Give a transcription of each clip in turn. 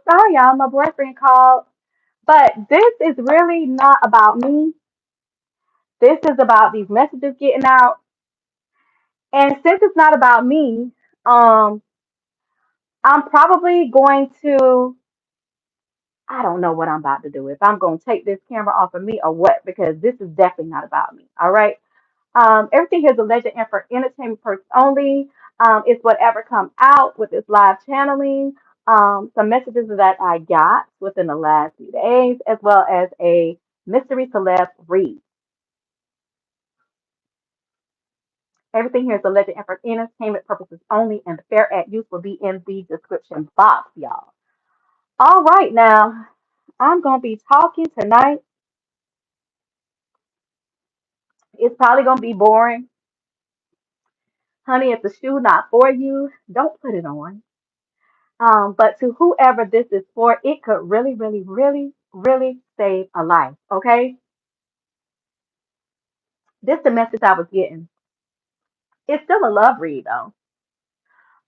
sorry, y'all. My boyfriend called. But this is really not about me. This is about these messages getting out. And since it's not about me, um, I'm probably going to, I don't know what I'm about to do. If I'm going to take this camera off of me or what, because this is definitely not about me. All right. Everything here is alleged and for entertainment purpose only. It's whatever come out with this live channeling. Some messages that I got within the last few days, as well as a mystery celeb read. Everything here is alleged and for entertainment purposes only, and the fair at use will be in the description box, y'all. All right, now I'm gonna be talking tonight. It's probably gonna be boring, honey. If the shoe not for you, don't put it on. But to whoever this is for, it could really, really, really, really save a life. Okay, this is the message I was getting. It's still a love read though.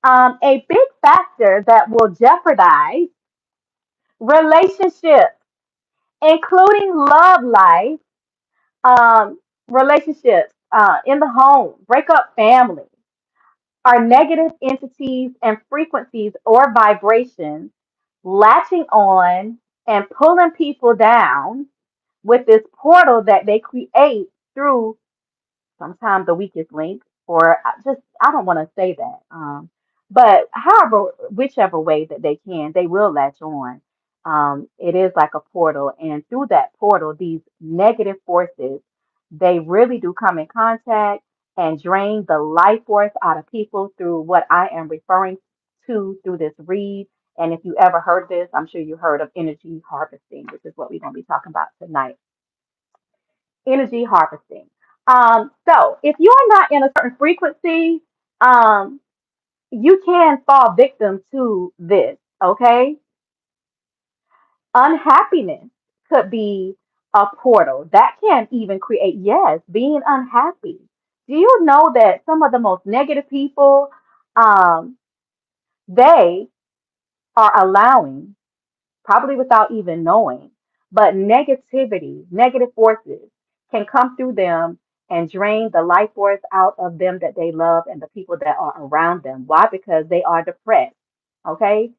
A big factor that will jeopardize relationships, including love life, relationships in the home, break up family, are negative entities and frequencies or vibrations latching on and pulling people down with this portal that they create through sometimes the weakest link, or I don't want to say that. But however, whichever way that they can, they will latch on. It is like a portal, and through that portal, these negative forces, they really do come in contact and drain the life force out of people through what I am referring to through this read. And if you ever heard this, I'm sure you heard of energy harvesting, which is what we're going to be talking about tonight. Energy harvesting. So if you're not in a certain frequency, um, you can fall victim to this. Okay, unhappiness could be a portal that can even create, yes, being unhappy. Do you know that some of the most negative people, um, they are allowing, probably without even knowing. But negativity, negative forces can come through them and drain the life force out of them that they love and the people that are around them. Why? Because they are depressed. Okay.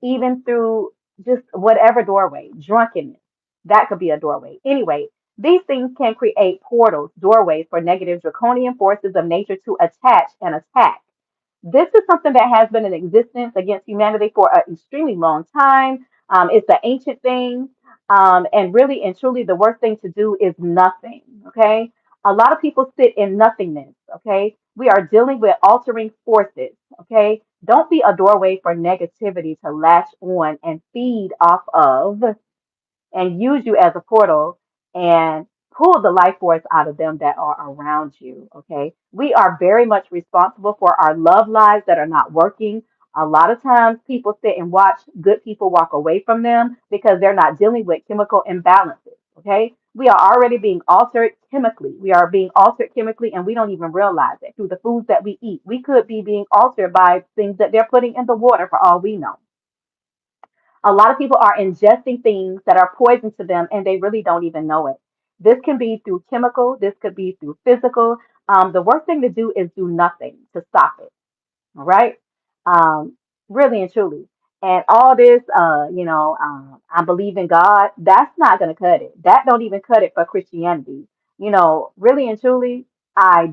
Even through just whatever doorway, drunkenness, that could be a doorway. Anyway, these things can create portals, doorways for negative draconian forces of nature to attach and attack. This is something that has been in existence against humanity for an extremely long time. It's an ancient thing. And really and truly, the worst thing to do is nothing. Okay. A lot of people sit in nothingness. Okay. We are dealing with altering forces. Okay. Don't be a doorway for negativity to latch on and feed off of and use you as a portal and pull the life force out of them that are around you. Okay. We are very much responsible for our love lives that are not working. A lot of times people sit and watch good people walk away from them because they're not dealing with chemical imbalances. Okay. We are already being altered chemically. We are being altered chemically and we don't even realize it through the foods that we eat. We could be being altered by things that they're putting in the water for all we know. A lot of people are ingesting things that are poison to them and they really don't even know it. This can be through chemical, this could be through physical. The worst thing to do is do nothing to stop it. All right. Um, really and truly. And all this, I believe in God, that's not going to cut it. That don't even cut it for Christianity. Really and truly, I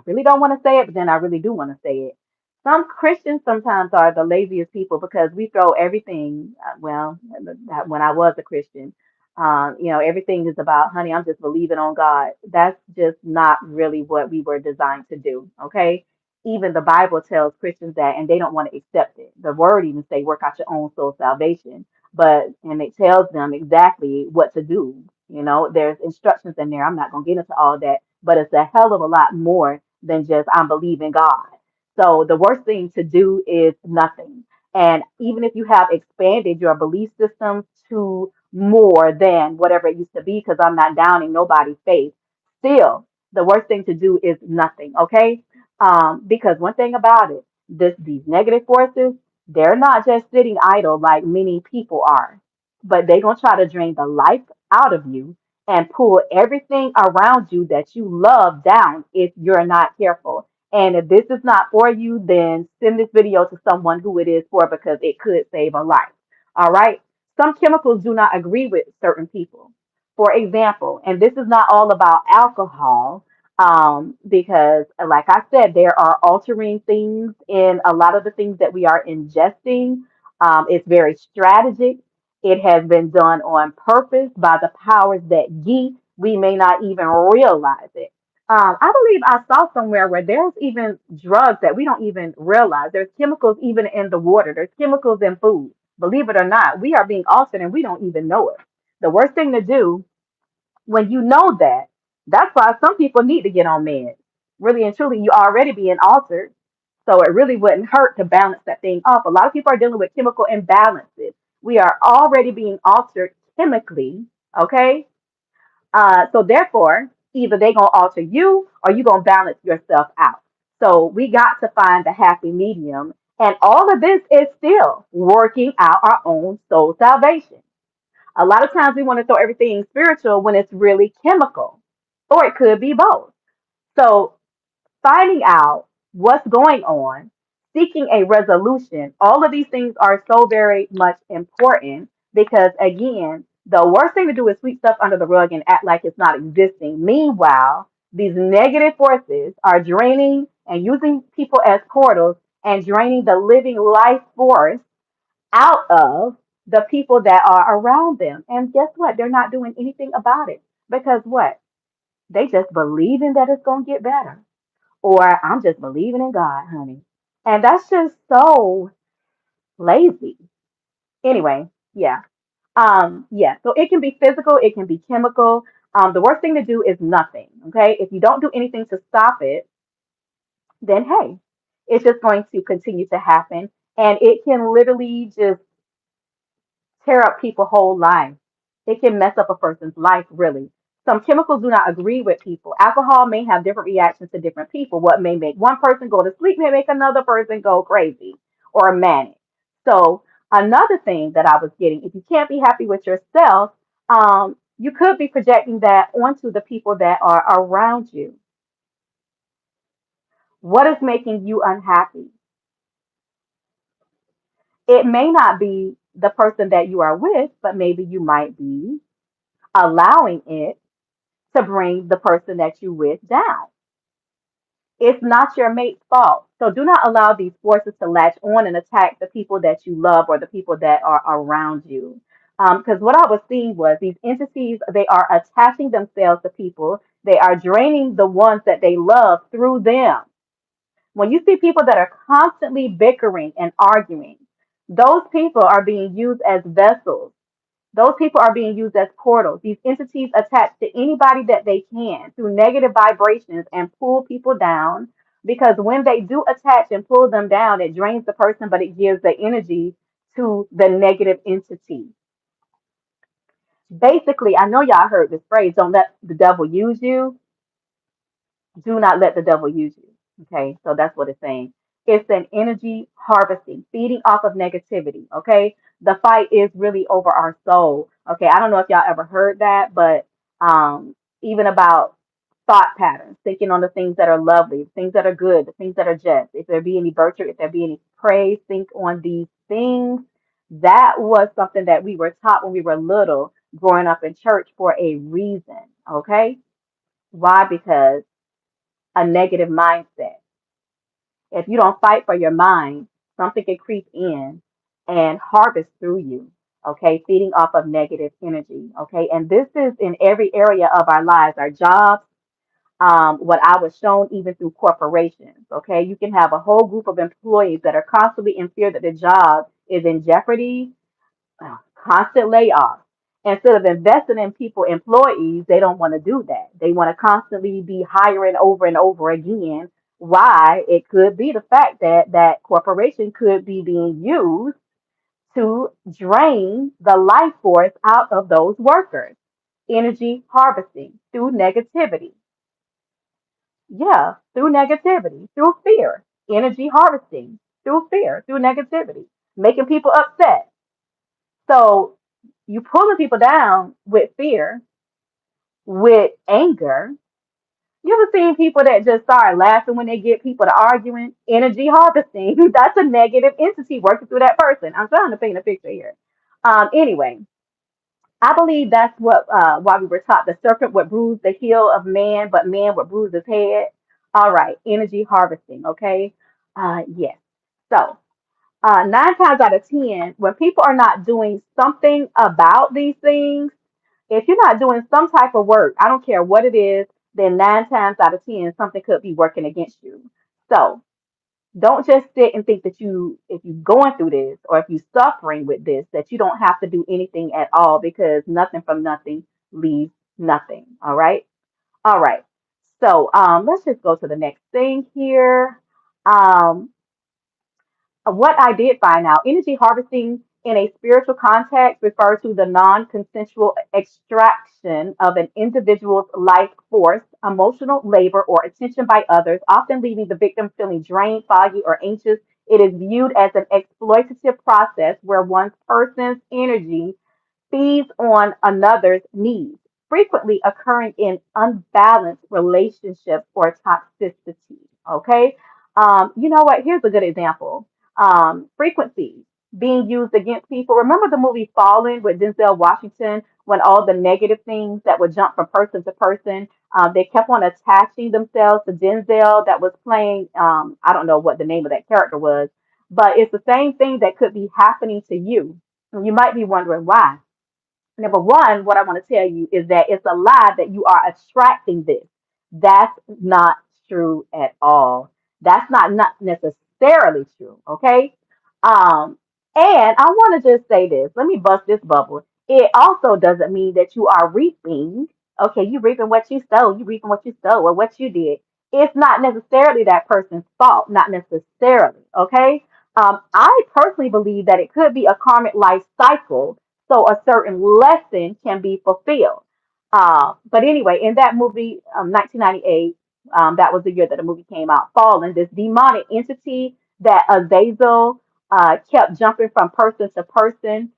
really don't want to say it, but then I really do want to say it. Some Christians sometimes are the laziest people because we throw everything, when I was a Christian, everything is about, honey, I'm just believing on God. That's just not really what we were designed to do. Okay. Even the Bible tells Christians that, and they don't want to accept it. The word even say, work out your own soul salvation. And it tells them exactly what to do. There's instructions in there. I'm not going to get into all that, but it's a hell of a lot more than just I'm believing God. So the worst thing to do is nothing. And even if you have expanded your belief system to more than whatever it used to be, because I'm not downing nobody's faith, still the worst thing to do is nothing. Okay. Because one thing about it, these negative forces, They're not just sitting idle like many people are, but they're going to try to drain the life out of you and pull everything around you that you love down if you're not careful. And if this is not for you, then send this video to someone who it is for because it could save a life. All right. Some chemicals do not agree with certain people. For example, and this is not all about alcohol, because, like I said, there are altering things in a lot of the things that we are ingesting. It's very strategic. It has been done on purpose by the powers that be. We may not even realize it. I believe I saw somewhere where there's even drugs that we don't even realize. There's chemicals even in the water. There's chemicals in food. Believe it or not, we are being altered and we don't even know it. The worst thing to do when you know that, that's why some people need to get on meds. Really and truly, you already being altered. So it really wouldn't hurt to balance that thing off. A lot of people are dealing with chemical imbalances. We are already being altered chemically, okay? So therefore, either they gonna alter you or you gonna balance yourself out. So we got to find the happy medium. And all of this is still working out our own soul salvation. A lot of times we want to throw everything spiritual when it's really chemical, or it could be both. So finding out what's going on, seeking a resolution, all of these things are so very much important because, again, the worst thing to do is sweep stuff under the rug and act like it's not existing. Meanwhile, these negative forces are draining and using people as portals and draining the living life force out of the people that are around them. And guess what? They're not doing anything about it because what? They just believing that it's going to get better. Or I'm just believing in God, honey. And that's just so lazy. Anyway, yeah. Yeah. So it can be physical, it can be chemical. The worst thing to do is nothing. Okay. If you don't do anything to stop it, then hey, it's just going to continue to happen. And it can literally just tear up people's whole life. It can mess up a person's life, really. Some chemicals do not agree with people. Alcohol may have different reactions to different people. What may make one person go to sleep may make another person go crazy or manic. So, another thing that I was getting, if you can't be happy with yourself, you could be projecting that onto the people that are around you. What is making you unhappy? It may not be the person that you are with, but maybe you might be allowing it to bring the person that you with down. It's not your mate's fault. So do not allow these forces to latch on and attack the people that you love or the people that are around you. Because what I was seeing was these entities, they are attaching themselves to people. They are draining the ones that they love through them. When you see people that are constantly bickering and arguing, those people are being used as vessels. Those people are being used as portals. These entities attach to anybody that they can through negative vibrations and pull people down. Because when they do attach and pull them down, it drains the person, but it gives the energy to the negative entity. Basically, I know y'all heard this phrase, don't let the devil use you. Do not let the devil use you. Okay, so that's what it's saying. It's an energy harvesting, feeding off of negativity. Okay, the fight is really over our soul. Okay, I don't know if y'all ever heard that, but even about thought patterns, thinking on the things that are lovely, the things that are good, the things that are just. If there be any virtue, if there be any praise, think on these things. That was something that we were taught when we were little, growing up in church for a reason. Okay, why? Because a negative mindset. If you don't fight for your mind, something can creep in and harvest through you. Okay, feeding off of negative energy. Okay, and this is in every area of our lives, our jobs. What I was shown even through corporations. Okay, you can have a whole group of employees that are constantly in fear that their job is in jeopardy, constant layoffs. Instead of investing in people, employees, they don't want to do that. They want to constantly be hiring over and over again. Why? It could be the fact that that corporation could be being used to drain the life force out of those workers. Energy harvesting through negativity. Yeah, through negativity, through fear, energy harvesting, through fear, through negativity, making people upset. So you pulling people down with fear, with anger. You ever seen people that just start laughing when they get people to arguing? Energy harvesting. That's a negative entity working through that person. I'm trying to paint a picture here. Anyway, I believe that's what why we were taught the serpent would bruise the heel of man, but man would bruise his head. All right, energy harvesting. Okay, yes. So 9 times out of 10, when people are not doing something about these things, if you're not doing some type of work, I don't care what it is, then 9 times out of 10, something could be working against you. So don't just sit and think that if you're going through this or if you're suffering with this, that you don't have to do anything at all because nothing from nothing leaves nothing. All right. All right. So let's just go to the next thing here. Um, what I did find out, energy harvesting in a spiritual context refers to the non consensual extraction of an individual's life force, emotional labor, or attention by others, often leaving the victim feeling drained, foggy, or anxious. It is viewed as an exploitative process where one person's energy feeds on another's needs, frequently occurring in unbalanced relationships or toxicity. Okay. You know what? Here's a good example. Frequencies being used against people. Remember the movie Fallen with Denzel Washington when all the negative things that would jump from person to person, they kept on attaching themselves to Denzel that was playing, I don't know what the name of that character was, but it's the same thing that could be happening to you. You might be wondering why. Number one, what I want to tell you is that it's a lie that you are attracting this. That's not true at all. That's not necessarily true. Okay. Um, and I want to just say this. Let me bust this bubble. It also doesn't mean that you are reaping. Okay, you reaping what you sow. You reaping what you sow or what you did. It's not necessarily that person's fault. Not necessarily. Okay. I personally believe that it could be a karmic life cycle so a certain lesson can be fulfilled. But anyway, in that movie, 1998, that was the year that the movie came out, Fallen, this demonic entity that Azazel kept jumping from person to person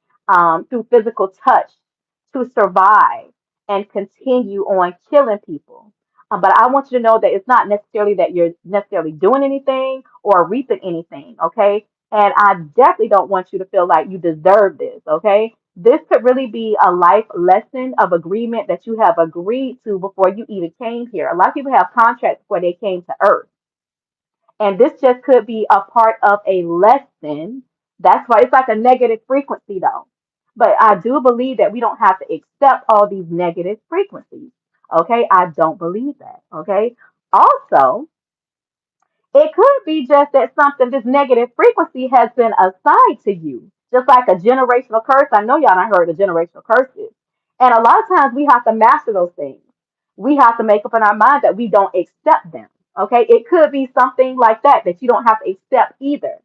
through physical touch to survive and continue on killing people. But I want you to know that it's not necessarily that you're necessarily doing anything or reaping anything, okay? And I definitely don't want you to feel like you deserve this, okay? This could really be a life lesson of agreement that you have agreed to before you even came here. A lot of people have contracts before they came to Earth. And this just could be a part of a lesson. That's why it's like a negative frequency, though. But I do believe that we don't have to accept all these negative frequencies. Okay. I don't believe that. Okay. Also, it could be just that something, this negative frequency has been assigned to you, just like a generational curse. I know y'all done heard of generational curses. And a lot of times we have to master those things. We have to make up in our mind that we don't accept them. Okay. It could be something like that, that you don't have to accept either.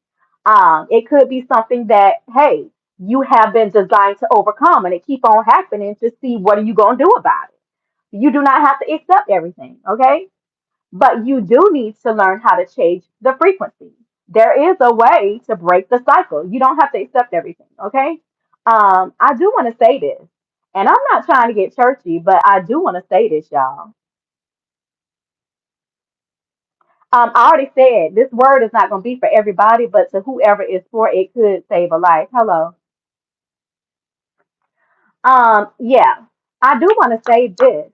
It could be something that, hey, you have been designed to overcome and it keep on happening to see what are you going to do about it. You do not have to accept everything. Okay, but you do need to learn how to change the frequency. There is a way to break the cycle. You don't have to accept everything, okay? I do want to say this, and I'm not trying to get churchy, but I do want to say this, y'all. I already said this word is not going to be for everybody, but to whoever it's for, it could save a life. Hello. Yeah, I do want to say this.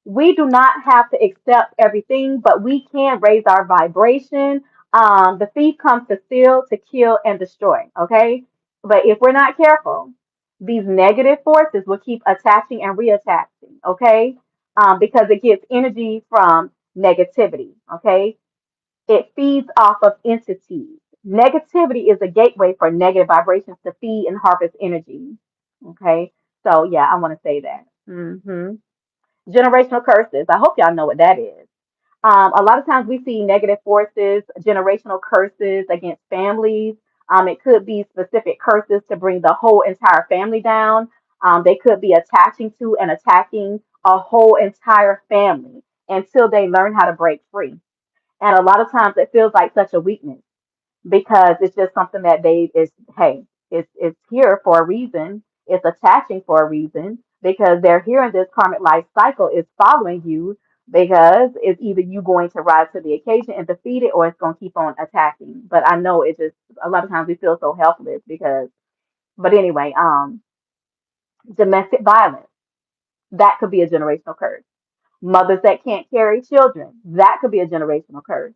We do not have to accept everything, but we can raise our vibration. The thief comes to steal, to kill, and destroy. Okay, but if we're not careful, these negative forces will keep attaching and reattaching. Okay, because it gets energy from negativity. Okay, it feeds off of entities. Negativity is a gateway for negative vibrations to feed and harvest energy. Okay. So, yeah, I want to say that. Generational curses. I hope y'all know what that is. A lot of times we see negative forces, generational curses against families. It could be specific curses to bring the whole entire family down. They could be attaching to and attacking a whole entire family until they learn how to break free. And a lot of times it feels like such a weakness. because it's just something that they is hey, it's here for a reason. It's attaching for a reason because they're here in this karmic life cycle is following you because it's either you going to rise to the occasion and defeat it or it's going to keep on attacking. But I know it just a lot of times we feel so helpless because but anyway, domestic violence, that could be a generational curse. Mothers that can't carry children, that could be a generational curse.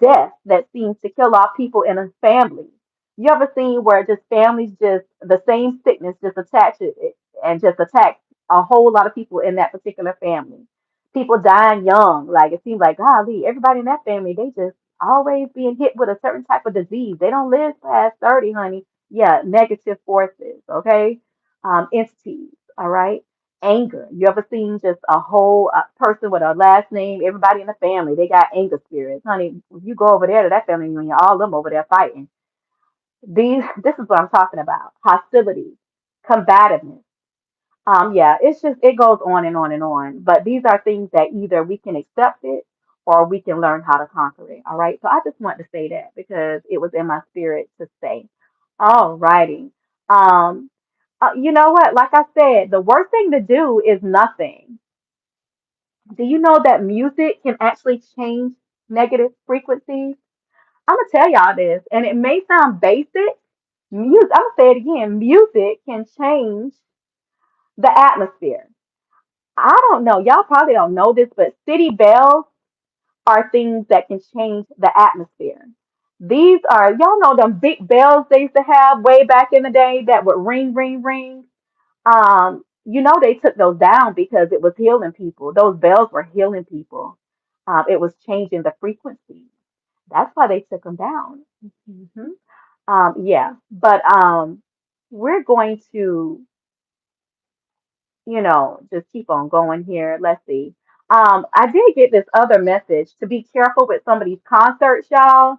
Death that seems to kill off people in a family. You ever seen where just families just the same sickness just attach it and just attack a whole lot of people in that particular family? People dying young. Like it seems like golly, everybody in that family, they just always being hit with a certain type of disease. They don't live past 30, honey. Yeah, negative forces, okay? Entities, all right? Anger. You ever seen just a whole person with a last name? Everybody in the family, they got anger spirits, honey. If you go over there to that family reunion, all of them over there fighting. This is what I'm talking about. Hostility, combativeness. Yeah, it's just it goes on and on and on. But these are things that either we can accept it or we can learn how to conquer it. All right. So I just want to say that because it was in my spirit to say. All righty. Um, you know what? Like I said, the worst thing to do is nothing. Do you know that music can actually change negative frequencies? I'm gonna tell y'all this, and it may sound basic. Music. I'm gonna say it again. Music can change the atmosphere. I don't know. Y'all probably don't know this, but city bells are things that can change the atmosphere. These are, y'all know them big bells they used to have way back in the day that would ring, ring, ring. You know, they took those down because it was healing people. Those bells were healing people. It was changing the frequency. That's why they took them down. hmm yeah, but we're going to just keep on going here. Let's see. I did get this other message to be careful with some of these concerts, y'all.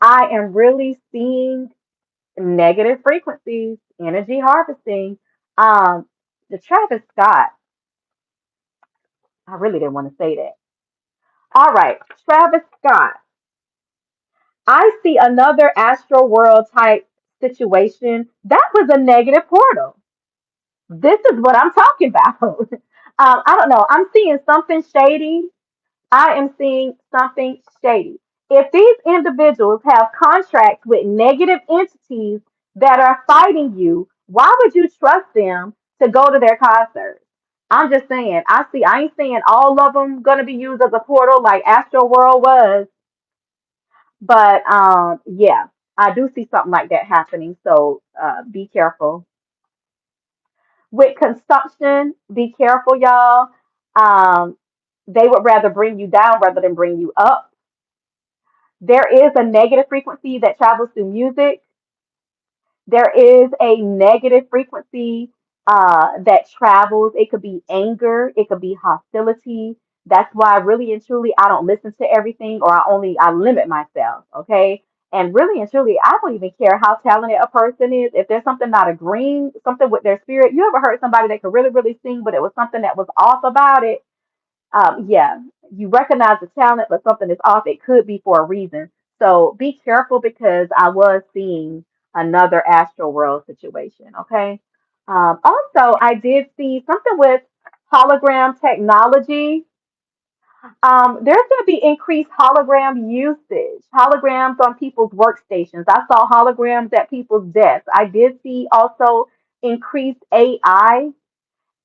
I am really seeing negative frequencies, energy harvesting. Um, the Travis Scott, I really didn't want to say that. All right, Travis Scott. I see another astral world type situation. That was a negative portal. This is what I'm talking about. I don't know. I'm seeing something shady. I am seeing something shady. If these individuals have contracts with negative entities that are fighting you, why would you trust them to go to their concerts? I'm just saying, I ain't saying all of them gonna be used as a portal like Astro World was, but yeah, I do see something like that happening. So be careful. With consumption, be careful, y'all. Um, they would rather bring you down rather than bring you up. There is a negative frequency that travels through music. There is a negative frequency that travels. It could be anger, it could be hostility. That's why really and truly I don't listen to everything or I limit myself, okay? And really and truly, I don't even care how talented a person is. If there's something not agreeing, something with their spirit, you ever heard somebody that could really, really sing, but it was something that was off about it? Yeah, you recognize the talent, but something is off. It could be for a reason. So be careful because I was seeing another astral world situation. Okay. Also, I did see something with hologram technology. There's going to be increased hologram usage, holograms on people's workstations. I saw holograms at people's desks. I did see also increased AI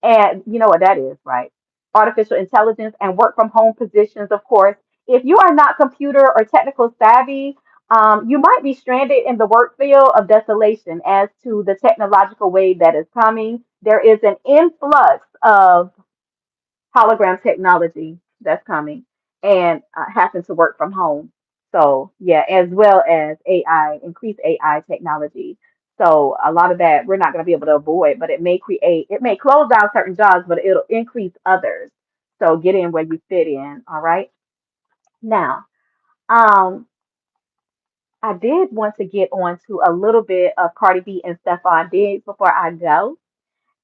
and you know what that is, right? Artificial intelligence and work from home positions, of course. If you are not computer or technical savvy, you might be stranded in the work field of desolation as to the technological wave that is coming. There is an influx of hologram technology that's coming and happen to work from home. So, yeah, as well as AI, increased AI technology. So, a lot of that we're not going to be able to avoid, but it may close down certain jobs, but it'll increase others. So, get in where you fit in. All right. Now, um, I did want to get on to a little bit of Cardi B and Stephon Diggs before I go.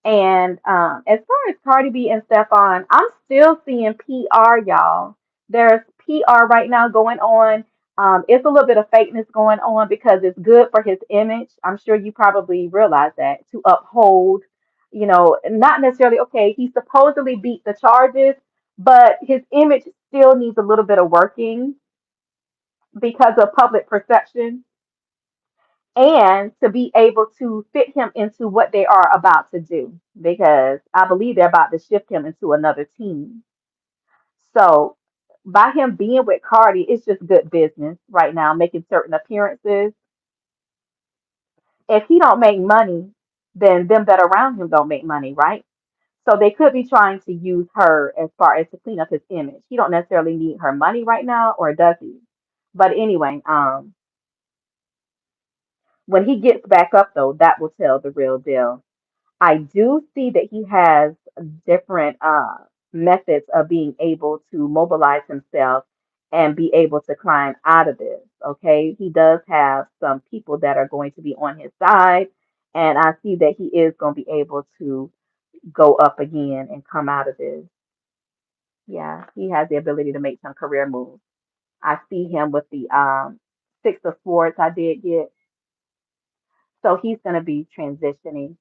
And as far as Cardi B and Stefan, I'm still seeing PR, y'all. There's PR right now going on. It's a little bit of fakeness going on because it's good for his image. I'm sure you probably realize that to uphold, not necessarily, okay, he supposedly beat the charges, but his image still needs a little bit of working because of public perception and to be able to fit him into what they are about to do because I believe they're about to shift him into another team. So by him being with Cardi, it's just good business right now, making certain appearances. If he don't make money, then them that are around him don't make money, right? So they could be trying to use her as far as to clean up his image. He don't necessarily need her money right now, or does he? But anyway, when he gets back up though, that will tell the real deal. I do see that he has different methods of being able to mobilize himself and be able to climb out of this. Okay, he does have some people that are going to be on his side, and I see that he is going to be able to go up again and come out of this. Yeah, he has the ability to make some career moves. I see him with the six of swords I did get, so he's going to be transitioning.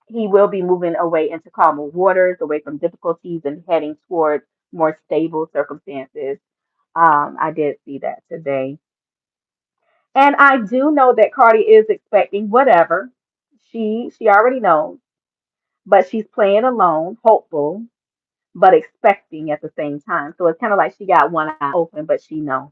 He will be moving away into calmer waters, away from difficulties, and heading towards more stable circumstances. I did see that today. And I do know that Cardi is expecting whatever. She already knows, but she's playing alone, hopeful, but expecting at the same time. So it's kind of like she got one eye open, but she know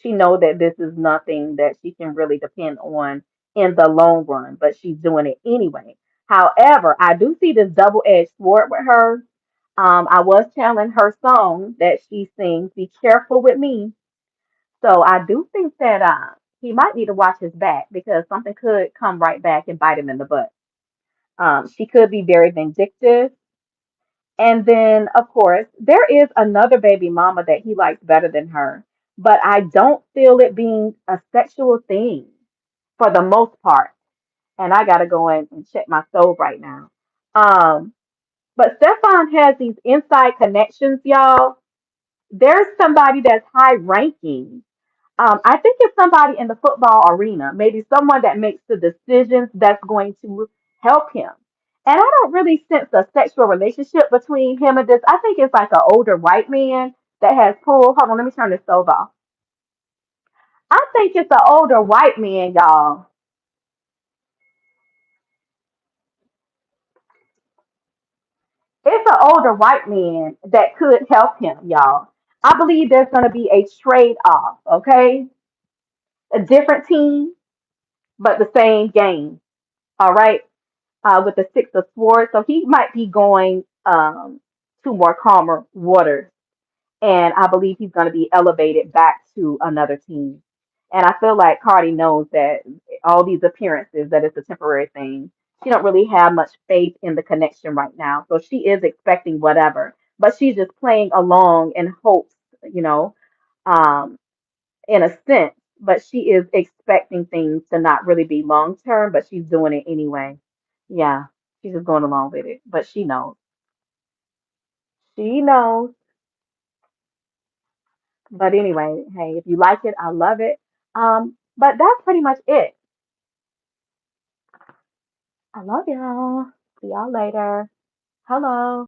that this is nothing that she can really depend on in the long run, but she's doing it anyway. However, I do see this double-edged sword with her. I was telling her song that she sings, "Be Careful with Me." So I do think that he might need to watch his back because something could come right back and bite him in the butt. She could be very vindictive. And then, of course, there is another baby mama that he likes better than her, but I don't feel it being a sexual thing for the most part. And I gotta go in and check my stove right now. Um, but Stefan has these inside connections, y'all. There's somebody that's high ranking. I think it's somebody in the football arena, maybe someone that makes the decisions that's going to help him. And I don't really sense a sexual relationship between him and this. I think it's like an older white man that has pulled. Hold on, let me turn the stove off. I think it's an older white man, y'all. It's an older white man that could help him, y'all. I believe there's going to be a trade off, okay? A different team, but the same game, all right? With the six of swords. So he might be going to more calmer waters. And I believe he's going to be elevated back to another team. And I feel like Cardi knows that all these appearances, that it's a temporary thing. She don't really have much faith in the connection right now. So she is expecting whatever. But she's just playing along in hopes, you know, um, in a sense. But she is expecting things to not really be long term, but she's doing it anyway. Yeah, she's just going along with it. But she knows. She knows. But anyway, hey, if you like it, I love it. But that's pretty much it. I love y'all. See y'all later. Hello.